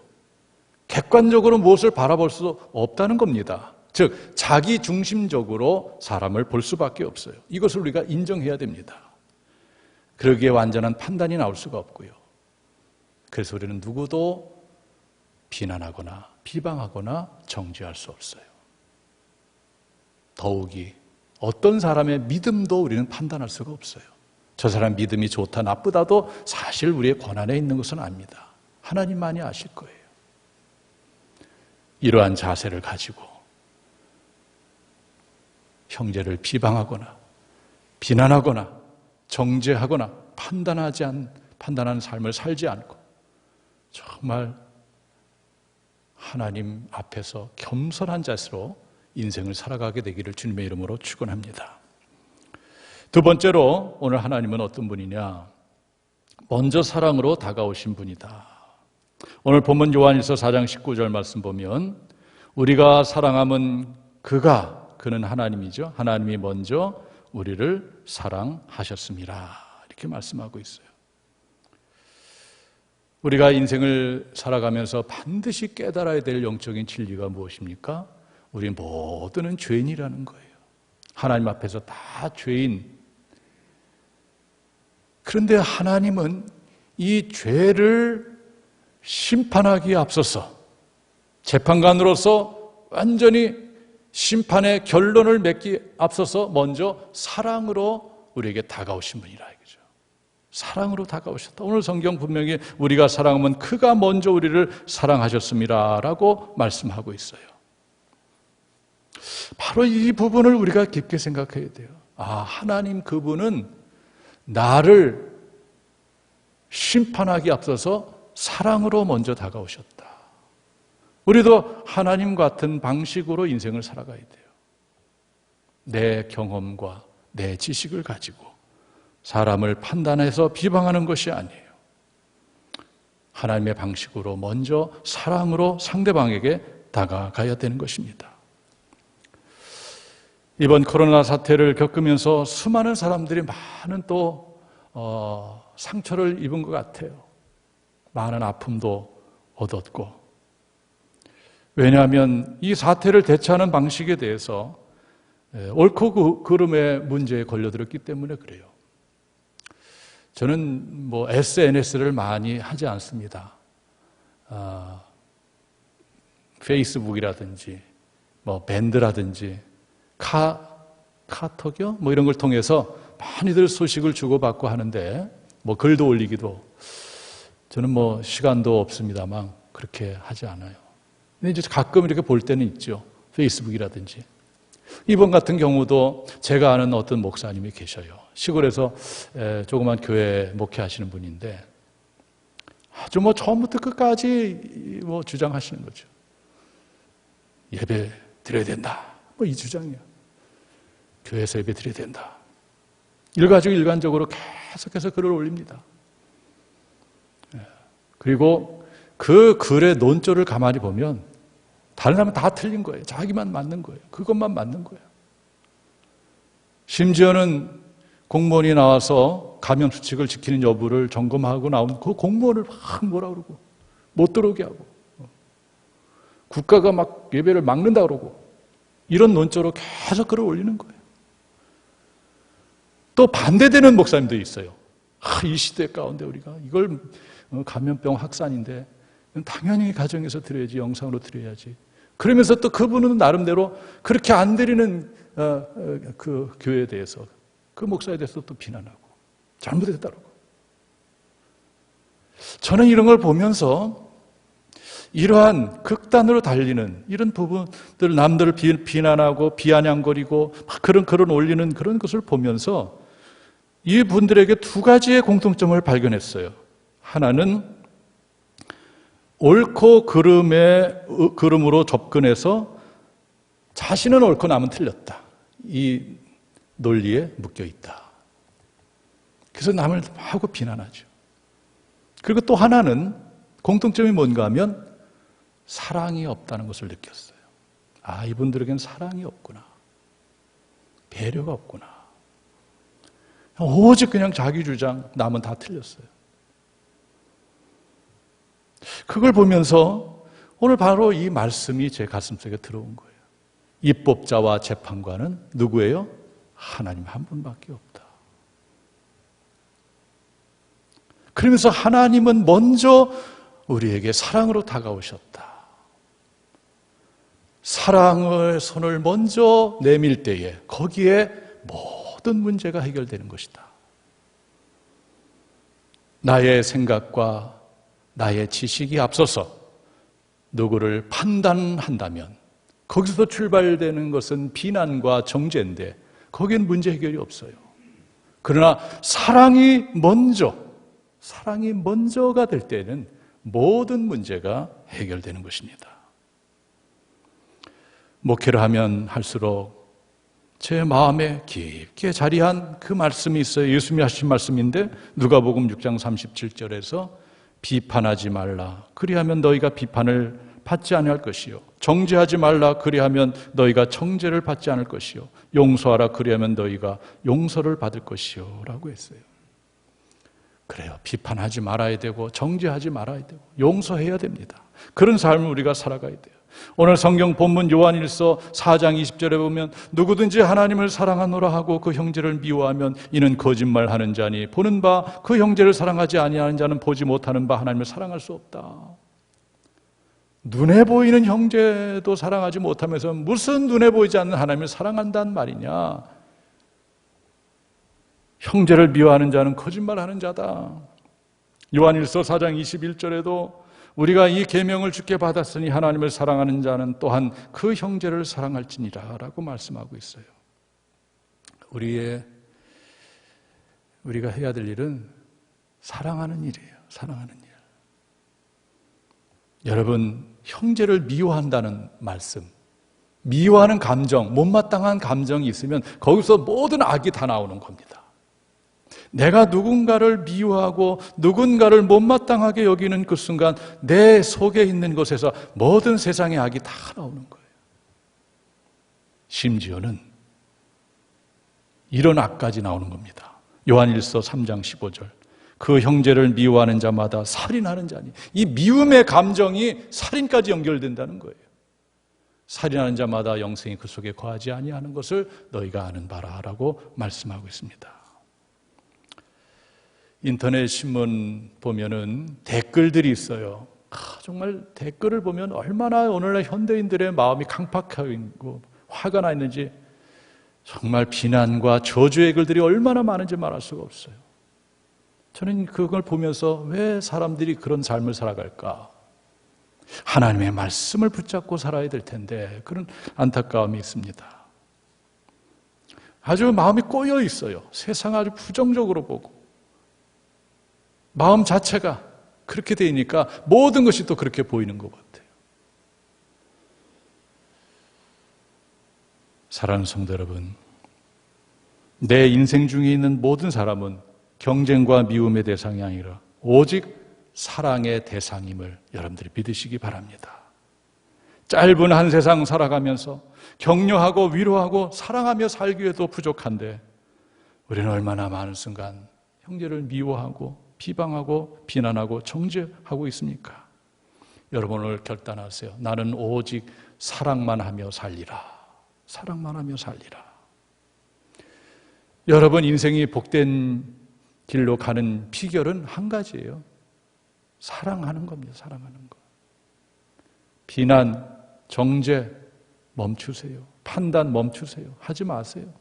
객관적으로 무엇을 바라볼 수 없다는 겁니다. 즉 자기 중심적으로 사람을 볼 수밖에 없어요. 이것을 우리가 인정해야 됩니다. 그러기에 완전한 판단이 나올 수가 없고요. 그래서 우리는 누구도 비난하거나 비방하거나 정죄할 수 없어요. 더욱이 어떤 사람의 믿음도 우리는 판단할 수가 없어요. 저 사람 믿음이 좋다 나쁘다도 사실 우리의 권한에 있는 것은 아닙니다. 하나님만이 아실 거예요. 이러한 자세를 가지고 형제를 비방하거나 비난하거나 정죄하거나 판단하는 삶을 살지 않고 정말 하나님 앞에서 겸손한 자세로 인생을 살아가게 되기를 주님의 이름으로 축원합니다. 두 번째로 오늘 하나님은 어떤 분이냐? 먼저 사랑으로 다가오신 분이다. 오늘 본문 요한일서 4장 19절 말씀 보면 우리가 사랑함은 그는 하나님이죠. 하나님이 먼저 우리를 사랑하셨습니다. 이렇게 말씀하고 있어요. 우리가 인생을 살아가면서 반드시 깨달아야 될 영적인 진리가 무엇입니까? 우리 모두는 죄인이라는 거예요. 하나님 앞에서 다 죄인. 그런데 하나님은 이 죄를 심판하기에 앞서서 재판관으로서 완전히 심판의 결론을 맺기에 앞서서 먼저 사랑으로 우리에게 다가오신 분이라 이거죠. 사랑으로 다가오셨다. 오늘 성경 분명히 우리가 사랑하면 그가 먼저 우리를 사랑하셨습니다 라고 말씀하고 있어요. 바로 이 부분을 우리가 깊게 생각해야 돼요. 하나님 그분은 나를 심판하기 앞서서 사랑으로 먼저 다가오셨다. 우리도 하나님 같은 방식으로 인생을 살아가야 돼요. 내 경험과 내 지식을 가지고 사람을 판단해서 비방하는 것이 아니에요. 하나님의 방식으로 먼저 사랑으로 상대방에게 다가가야 되는 것입니다. 이번 코로나 사태를 겪으면서 수많은 사람들이 많은 또 상처를 입은 것 같아요. 많은 아픔도 얻었고. 왜냐하면 이 사태를 대처하는 방식에 대해서 옳고 그름의 문제에 걸려들었기 때문에 그래요. 저는 SNS를 많이 하지 않습니다. 페이스북이라든지 밴드라든지 카톡이요? 이런 걸 통해서 많이들 소식을 주고받고 하는데 글도 올리기도 저는 시간도 없습니다만 그렇게 하지 않아요. 근데 이제 가끔 이렇게 볼 때는 있죠. 페이스북이라든지. 이번 같은 경우도 제가 아는 어떤 목사님이 계셔요. 시골에서 조그만 교회 목회하시는 분인데 아주 처음부터 끝까지 주장하시는 거죠. 예배 드려야 된다. 이 주장이에요. 교회에서 예배 드려야 된다. 이걸 가지고 일관적으로 계속해서 글을 올립니다. 그리고 그 글의 논조를 가만히 보면 다른 사람은 다 틀린 거예요. 자기만 맞는 거예요. 그것만 맞는 거예요. 심지어는 공무원이 나와서 감염 수칙을 지키는 여부를 점검하고 나온 그 공무원을 막 뭐라 그러고 못 들어오게 하고 국가가 막 예배를 막는다 그러고 이런 논조로 계속 글을 올리는 거예요. 또 반대되는 목사님도 있어요. 이 시대 가운데 우리가 이걸 감염병 확산인데 당연히 가정에서 드려야지, 영상으로 드려야지. 그러면서 또 그분은 나름대로 그렇게 안 드리는 그 교회에 대해서 그 목사에 대해서 또 비난하고 잘못했다고. 저는 이런 걸 보면서 이러한 극단으로 달리는 이런 부분들 남들을 비난하고 비아냥거리고 막 그런 올리는 그런 것을 보면서 이분들에게 두 가지의 공통점을 발견했어요. 하나는 옳고 그름으로 접근해서 자신은 옳고 남은 틀렸다. 이 논리에 묶여 있다. 그래서 남을 하고 비난하죠. 그리고 또 하나는 공통점이 뭔가 하면 사랑이 없다는 것을 느꼈어요. 이분들에게는 사랑이 없구나. 배려가 없구나. 오직 그냥 자기 주장, 남은 다 틀렸어요. 그걸 보면서 오늘 바로 이 말씀이 제 가슴속에 들어온 거예요. 입법자와 재판관은 누구예요? 하나님 한 분밖에 없다. 그러면서 하나님은 먼저 우리에게 사랑으로 다가오셨다. 사랑의 손을 먼저 내밀 때에 거기에 모든 문제가 해결되는 것이다. 나의 생각과 나의 지식이 앞서서 누구를 판단한다면 거기서 출발되는 것은 비난과 정죄인데 거기엔 문제 해결이 없어요. 그러나 사랑이 먼저가 될 때는 모든 문제가 해결되는 것입니다. 목회를 하면 할수록 제 마음에 깊게 자리한 그 말씀이 있어요. 예수님이 하신 말씀인데 누가복음 6장 37절에서 비판하지 말라. 그리하면 너희가 비판을 받지 아니할 것이요. 정죄하지 말라. 그리하면 너희가 정죄를 받지 않을 것이요. 용서하라. 그리하면 너희가 용서를 받을 것이요. 라고 했어요. 그래요. 비판하지 말아야 되고 정죄하지 말아야 되고 용서해야 됩니다. 그런 삶을 우리가 살아가야 돼요. 오늘 성경 본문 요한일서 4장 20절에 보면 누구든지 하나님을 사랑하노라 하고 그 형제를 미워하면 이는 거짓말하는 자니 보는 바 그 형제를 사랑하지 아니하는 자는 보지 못하는 바 하나님을 사랑할 수 없다. 눈에 보이는 형제도 사랑하지 못하면서 무슨 눈에 보이지 않는 하나님을 사랑한다는 말이냐. 형제를 미워하는 자는 거짓말하는 자다. 요한일서 4장 21절에도 우리가 이 계명을 주께 받았으니 하나님을 사랑하는 자는 또한 그 형제를 사랑할지니라 라고 말씀하고 있어요. 우리가 해야 될 일은 사랑하는 일이에요. 사랑하는 일. 여러분, 형제를 미워한다는 말씀, 미워하는 감정, 못마땅한 감정이 있으면 거기서 모든 악이 다 나오는 겁니다. 내가 누군가를 미워하고 누군가를 못마땅하게 여기는 그 순간 내 속에 있는 것에서 모든 세상의 악이 다 나오는 거예요. 심지어는 이런 악까지 나오는 겁니다. 요한일서 3장 15절 그 형제를 미워하는 자마다 살인하는 자니, 이 미움의 감정이 살인까지 연결된다는 거예요. 살인하는 자마다 영생이 그 속에 거하지 아니하는 것을 너희가 아는 바라라고 말씀하고 있습니다. 인터넷 신문 보면은 댓글들이 있어요. 정말 댓글을 보면 얼마나 오늘날 현대인들의 마음이 강팍하고 화가 나 있는지, 정말 비난과 저주의 글들이 얼마나 많은지 말할 수가 없어요. 저는 그걸 보면서 왜 사람들이 그런 삶을 살아갈까? 하나님의 말씀을 붙잡고 살아야 될 텐데 그런 안타까움이 있습니다. 아주 마음이 꼬여 있어요. 세상을 아주 부정적으로 보고 마음 자체가 그렇게 되니까 모든 것이 또 그렇게 보이는 것 같아요. 사랑하는 성도 여러분, 내 인생 중에 있는 모든 사람은 경쟁과 미움의 대상이 아니라 오직 사랑의 대상임을 여러분들이 믿으시기 바랍니다. 짧은 한 세상 살아가면서 격려하고 위로하고 사랑하며 살기 위해도 부족한데 우리는 얼마나 많은 순간 형제를 미워하고 비방하고 비난하고 정죄하고 있습니까? 여러분 오늘 결단하세요. 나는 오직 사랑만 하며 살리라. 사랑만 하며 살리라. 여러분 인생이 복된 길로 가는 비결은 한 가지예요. 사랑하는 겁니다. 사랑하는 것. 비난, 정죄 멈추세요. 판단 멈추세요. 하지 마세요.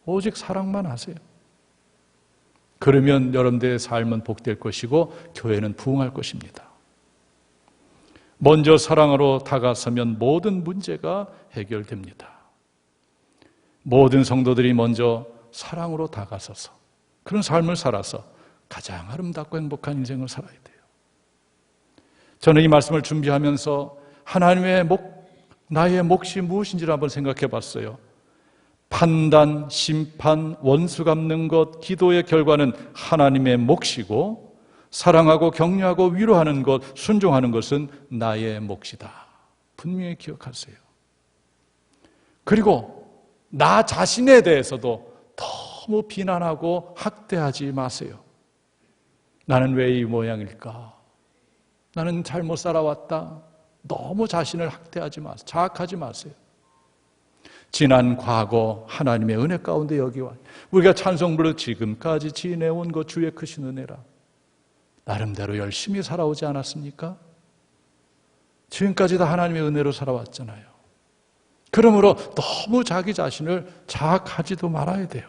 오직 사랑만 하세요. 그러면 여러분들의 삶은 복될 것이고 교회는 부흥할 것입니다. 먼저 사랑으로 다가서면 모든 문제가 해결됩니다. 모든 성도들이 먼저 사랑으로 다가서서 그런 삶을 살아서 가장 아름답고 행복한 인생을 살아야 돼요. 저는 이 말씀을 준비하면서 하나님의 나의 몫이 무엇인지를 한번 생각해 봤어요. 판단, 심판, 원수 갚는 것, 기도의 결과는 하나님의 몫이고 사랑하고 격려하고 위로하는 것, 순종하는 것은 나의 몫이다. 분명히 기억하세요. 그리고 나 자신에 대해서도 너무 비난하고 학대하지 마세요. 나는 왜 이 모양일까? 나는 잘못 살아왔다. 너무 자신을 학대하지 마세요. 자학하지 마세요. 지난 과거 하나님의 은혜 가운데 여기와 우리가 찬송부로 지금까지 지내온 것 주의 크신 은혜라. 나름대로 열심히 살아오지 않았습니까? 지금까지 다 하나님의 은혜로 살아왔잖아요. 그러므로 너무 자기 자신을 자학하지도 말아야 돼요.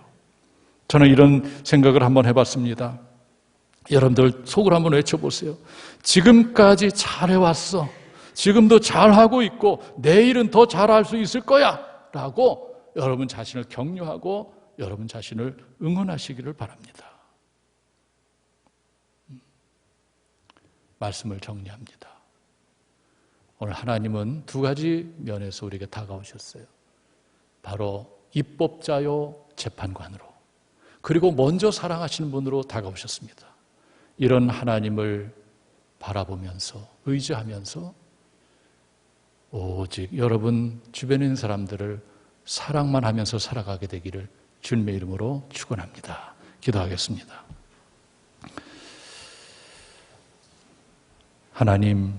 저는 이런 생각을 한번 해봤습니다. 여러분들 속으로 한번 외쳐보세요. 지금까지 잘해왔어. 지금도 잘하고 있고 내일은 더 잘할 수 있을 거야 라고 여러분 자신을 격려하고 여러분 자신을 응원하시기를 바랍니다. 말씀을 정리합니다. 오늘 하나님은 두 가지 면에서 우리에게 다가오셨어요. 바로 입법자요 재판관으로, 그리고 먼저 사랑하시는 분으로 다가오셨습니다. 이런 하나님을 바라보면서 의지하면서 오직 여러분 주변에 있는 사람들을 사랑만 하면서 살아가게 되기를 주님의 이름으로 축원합니다. 기도하겠습니다. 하나님,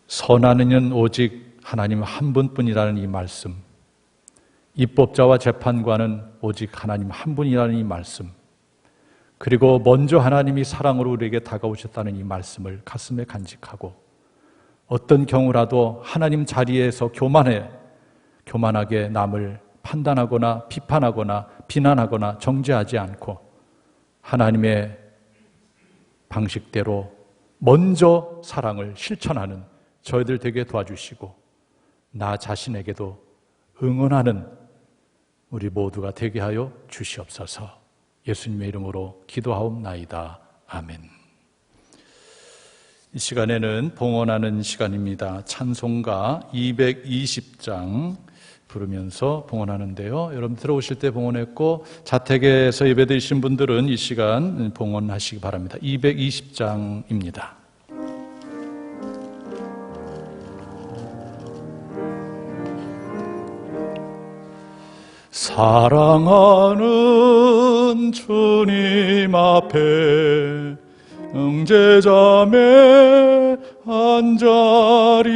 선한 이는 오직 하나님 한 분뿐이라는 이 말씀, 입법자와 재판관은 오직 하나님 한 분이라는 이 말씀, 그리고 먼저 하나님이 사랑으로 우리에게 다가오셨다는 이 말씀을 가슴에 간직하고 어떤 경우라도 하나님 자리에서 교만하게 남을 판단하거나 비판하거나 비난하거나 정죄하지 않고 하나님의 방식대로 먼저 사랑을 실천하는 저희들 되게 도와주시고 나 자신에게도 응원하는 우리 모두가 되게 하여 주시옵소서. 예수님의 이름으로 기도하옵나이다. 아멘. 이 시간에는 봉헌하는 시간입니다. 찬송가 220장 부르면서 봉헌하는데요. 여러분 들어오실 때 봉헌했고 자택에서 예배드리신 분들은 이 시간 봉헌하시기 바랍니다. 220장입니다. 사랑하는 주님 앞에 형제자매 한자리에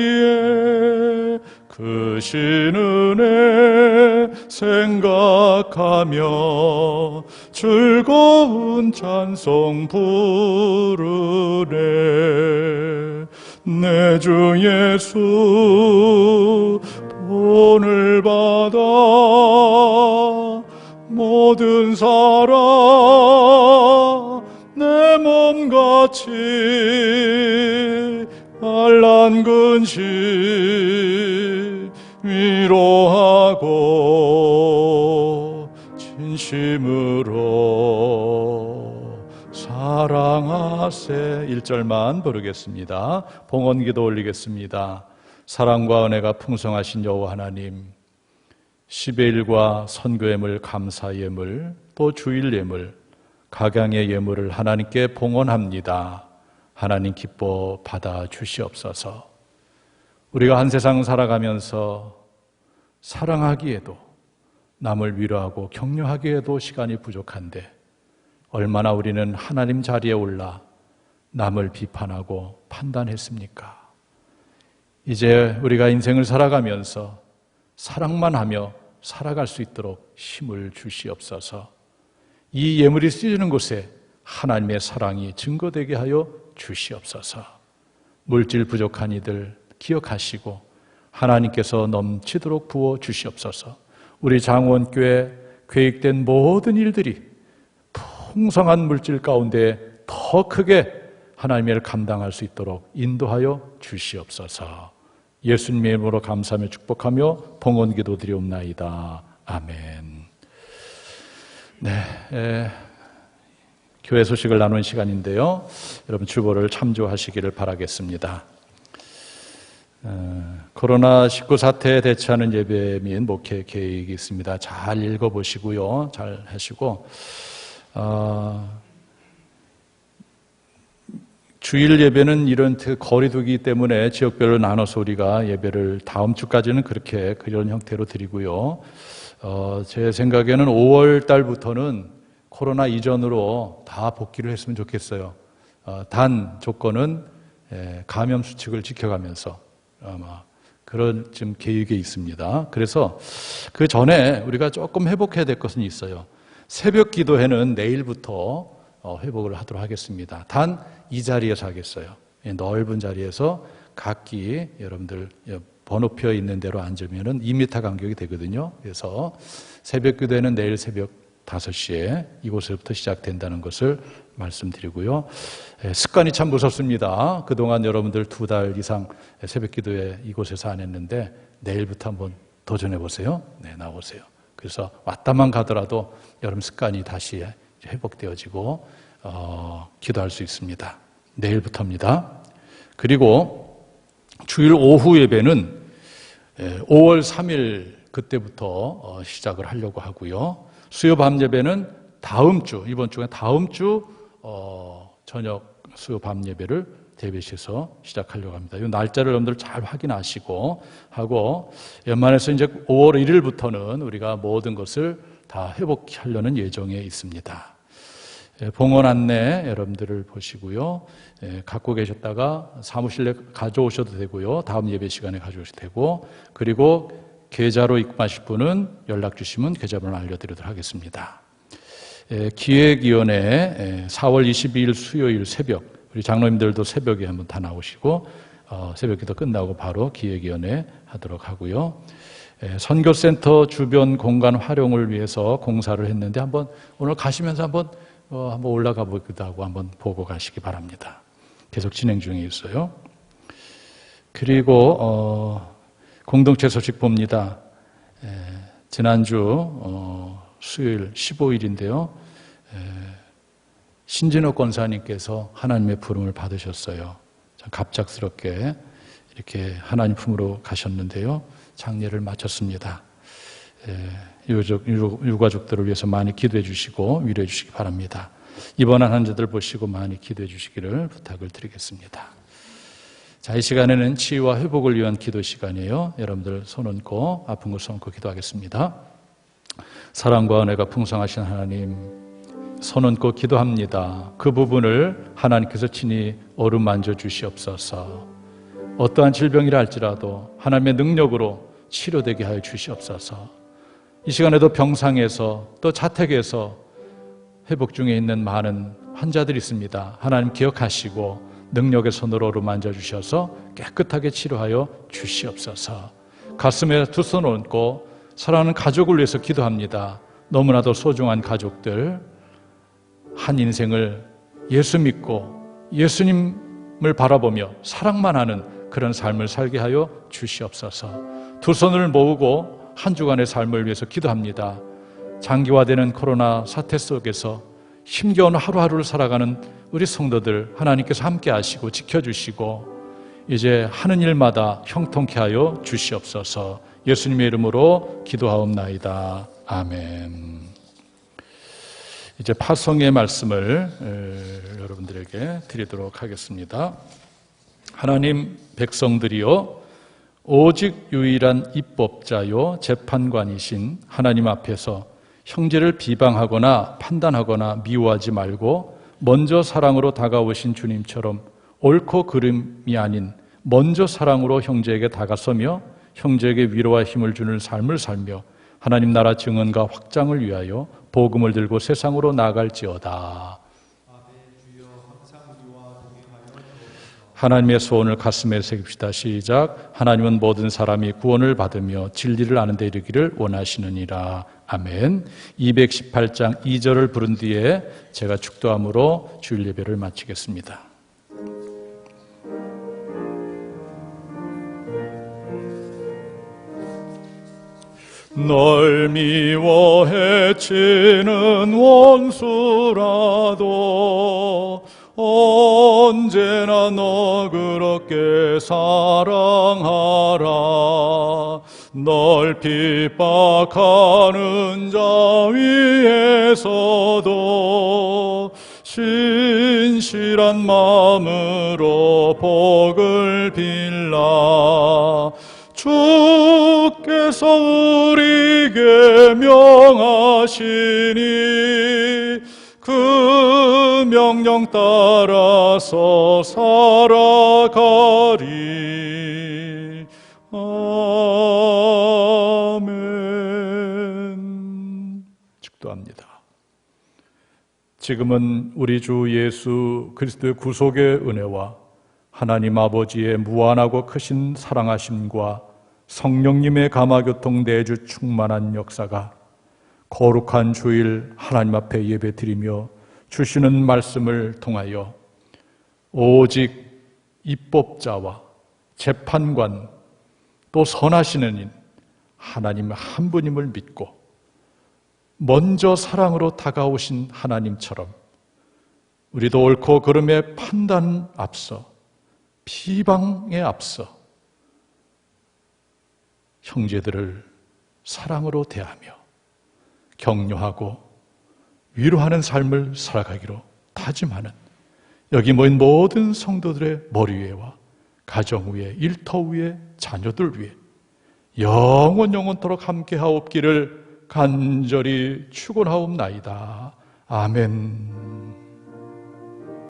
크신 은혜 생각하며 즐거운 찬송 부르네. 내 주 예수 본을 받아 모든 사랑 내 몸같이 알란 근심 위로하고 진심으로 사랑하세. 1절만 부르겠습니다. 봉헌기도 올리겠습니다. 사랑과 은혜가 풍성하신 여호와 하나님, 10의1과 선교 예물, 감사 예물, 또 주일 예물, 각양의 예물을 하나님께 봉헌합니다. 하나님 기뻐 받아 주시옵소서. 우리가 한 세상 살아가면서 사랑하기에도 남을 위로하고 격려하기에도 시간이 부족한데 얼마나 우리는 하나님 자리에 올라 남을 비판하고 판단했습니까? 이제 우리가 인생을 살아가면서 사랑만 하며 살아갈 수 있도록 힘을 주시옵소서. 이 예물이 쓰이는 곳에 하나님의 사랑이 증거되게 하여 주시옵소서. 물질 부족한 이들 기억하시고 하나님께서 넘치도록 부어 주시옵소서. 우리 장원교회 계획된 모든 일들이 풍성한 물질 가운데 더 크게 하나님의 일을 감당할 수 있도록 인도하여 주시옵소서. 예수님의 이름으로 감사하며 축복하며 봉헌기도 드리옵나이다. 아멘. 네, 교회 소식을 나누는 시간인데요. 여러분 주보를 참조하시기를 바라겠습니다. 코로나19 사태에 대처하는 예배 및 목회 계획이 있습니다. 잘 읽어보시고요. 잘 하시고 주일 예배는 이런 거리두기 때문에 지역별로 나눠서 우리가 예배를 다음 주까지는 그렇게 그런 형태로 드리고요. 제 생각에는 5월 달부터는 코로나 이전으로 다 복귀를 했으면 좋겠어요. 단 조건은 감염 수칙을 지켜가면서 아마 그런 좀 계획이 있습니다. 그래서 그 전에 우리가 조금 회복해야 될 것은 있어요. 새벽 기도회는 내일부터 회복을 하도록 하겠습니다. 단 이 자리에서 하겠어요. 넓은 자리에서 각기 여러분들 번호표 있는 대로 앉으면 2m 간격이 되거든요. 그래서 새벽 기도회는 내일 새벽 5시에 이곳에부터 시작된다는 것을 말씀드리고요. 습관이 참 무섭습니다. 그동안 여러분들 2달 이상 새벽 기도회 이곳에서 안 했는데 내일부터 한번 도전해 보세요. 네, 나오세요. 그래서 왔다만 가더라도 여러분 습관이 다시 회복되어지고 기도할 수 있습니다. 내일부터입니다. 그리고 주일 오후 예배는 5월 3일 그때부터 시작을 하려고 하고요. 수요 밤 예배는 다음 주, 이번 주가 다음 주 저녁 수요 밤 예배를 대비해서 시작하려고 합니다. 이 날짜를 여러분들 잘 확인하시고 하고 연말에서 이제 5월 1일부터는 우리가 모든 것을 다 회복하려는 예정에 있습니다. 봉헌 안내 여러분들을 보시고요. 갖고 계셨다가 사무실에 가져오셔도 되고요. 다음 예배 시간에 가져오셔도 되고, 그리고 계좌로 입금하실 분은 연락 주시면 계좌번호 알려드리도록 하겠습니다. 기획위원회 4월 22일 수요일 새벽, 우리 장로님들도 새벽에 한번 다 나오시고 새벽 기도 끝나고 바로 기획위원회 하도록 하고요. 선교센터 주변 공간 활용을 위해서 공사를 했는데 한번 오늘 가시면서 한번 올라가 보기도 하고 한번 보고 가시기 바랍니다. 계속 진행 중에 있어요. 그리고 공동체 소식 봅니다. 지난주 수요일 15일인데요. 신진호 권사님께서 하나님의 부름을 받으셨어요. 참 갑작스럽게 이렇게 하나님 품으로 가셨는데요. 장례를 마쳤습니다. 유가족들을 위해서 많이 기도해 주시고 위로해 주시기 바랍니다. 입원한 환자들 보시고 많이 기도해 주시기를 부탁을 드리겠습니다. 자, 이 시간에는 치유와 회복을 위한 기도 시간이에요. 여러분들 손 얹고 아픈 곳 손 얹고 기도하겠습니다. 사랑과 은혜가 풍성하신 하나님, 손 얹고 기도합니다. 그 부분을 하나님께서 친히 어루만져 주시옵소서. 어떠한 질병이라 할지라도 하나님의 능력으로 치료되게 하여 주시옵소서. 이 시간에도 병상에서 또 자택에서 회복 중에 있는 많은 환자들이 있습니다. 하나님 기억하시고 능력의 손으로 어루만져 주셔서 깨끗하게 치료하여 주시옵소서. 가슴에 두 손 얹고 사랑하는 가족을 위해서 기도합니다. 너무나도 소중한 가족들, 한 인생을 예수 믿고 예수님을 바라보며 사랑만 하는 그런 삶을 살게 하여 주시옵소서. 두 손을 모으고 한 주간의 삶을 위해서 기도합니다. 장기화되는 코로나 사태 속에서 힘겨운 하루하루를 살아가는 우리 성도들 하나님께서 함께 하시고 지켜주시고 이제 하는 일마다 형통케 하여 주시옵소서. 예수님의 이름으로 기도하옵나이다. 아멘. 이제 파송의 말씀을 여러분들에게 드리도록 하겠습니다. 하나님 백성들이여, 오직 유일한 입법자요 재판관이신 하나님 앞에서 형제를 비방하거나 판단하거나 미워하지 말고 먼저 사랑으로 다가오신 주님처럼 옳고 그름이 아닌 먼저 사랑으로 형제에게 다가서며 형제에게 위로와 힘을 주는 삶을 살며 하나님 나라 증언과 확장을 위하여 복음을 들고 세상으로 나갈지어다. 하나님의 소원을 가슴에 새깁시다. 시작. 하나님은 모든 사람이 구원을 받으며 진리를 아는 데 이르기를 원하시느니라. 아멘. 218장 2절을 부른 뒤에 제가 축도함으로 주일 예배를 마치겠습니다. 널 미워 해치는 원수라도 언제나 너 그렇게 사랑하라. 널 핍박하는 자 위에서도 신실한 마음으로 복을 빌라. 주께서 우리에게 명하시니 그 명령 따라서 살아가리. 아멘. 축도합니다. 지금은 우리 주 예수 그리스도의 구속의 은혜와 하나님 아버지의 무한하고 크신 사랑하심과 성령님의 감화교통 내주 충만한 역사가 거룩한 주일 하나님 앞에 예배드리며 주시는 말씀을 통하여 오직 입법자와 재판관 또 선하시는 인 하나님 한 분임을 믿고 먼저 사랑으로 다가오신 하나님처럼 우리도 옳고 그름의 판단 앞서 비방에 앞서 형제들을 사랑으로 대하며 격려하고 위로하는 삶을 살아가기로 다짐하는 여기 모인 모든 성도들의 머리 위에와 가정 위에, 일터 위에, 자녀들 위에 영원토록 함께하옵기를 간절히 축원하옵나이다. 아멘.